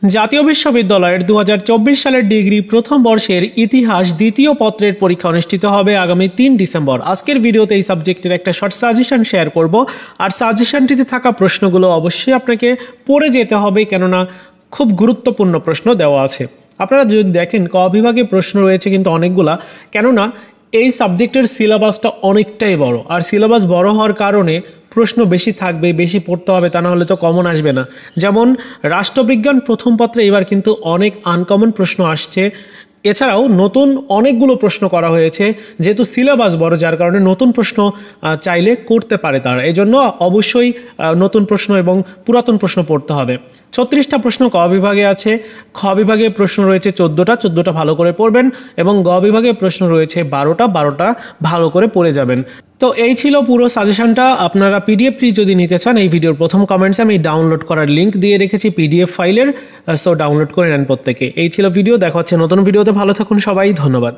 জাতীয় বিশ্ববিদ্যালয়ের 2024 সালের ডিগ্রি প্রথম বর্ষের ইতিহাস দ্বিতীয় পত্রের পরীক্ষা অনুষ্ঠিত হবে আগামী 3 ডিসেম্বর। আজকের ভিডিওতে এই সাবজেক্টের একটা শর্ট সাজেশন শেয়ার করব, আর সাজেশনটিতে থাকা প্রশ্নগুলো অবশ্যই আপনাকে পড়ে যেতে হবে, কেননা খুব গুরুত্বপূর্ণ প্রশ্ন দেওয়া আছে। আপনারা যদি দেখেন ক বিভাগে প্রশ্ন রয়েছে কিন্তু অনেকগুলা, কেননা এই সাবজেক্টের সিলেবাসটা অনেকটাই বড়, আর সিলেবাস বড় হওয়ার কারণে প্রশ্ন বেশি থাকবে, বেশি পড়তে হবে, তা না হলে তো কমন আসবে না। যেমন রাষ্ট্রবিজ্ঞান প্রথম পত্রে এবার কিন্তু অনেক আনকমন প্রশ্ন আসছে, এছাড়াও নতুন অনেকগুলো প্রশ্ন করা হয়েছে, যেহেতু সিলেবাস বড় যার কারণে নতুন প্রশ্ন চাইলে করতে পারে তারা, এজন্য অবশ্যই নতুন প্রশ্ন এবং পুরাতন প্রশ্ন পড়তে হবে। 36টা প্রশ্ন ক বিভাগে আছে, খ বিভাগে প্রশ্ন রয়েছে 14টা ভালো করে পড়বেন, এবং গ বিভাগে প্রশ্ন রয়েছে 12টা ভালো করে পড়ে যাবেন। তো এই ছিল পুরো সাজেশনটা। আপনারা পিডিএফটি যদি নিতে চান, এই ভিডিওর প্রথম কমেন্টসে আমি ডাউনলোড করার লিঙ্ক দিয়ে রেখেছি পিডিএফ ফাইলের, সো ডাউনলোড করে নেন প্রত্যেকে। এই ছিল ভিডিও, দেখা হচ্ছে নতুন ভিডিওতে। ভালো থাকুন সবাই, ধন্যবাদ।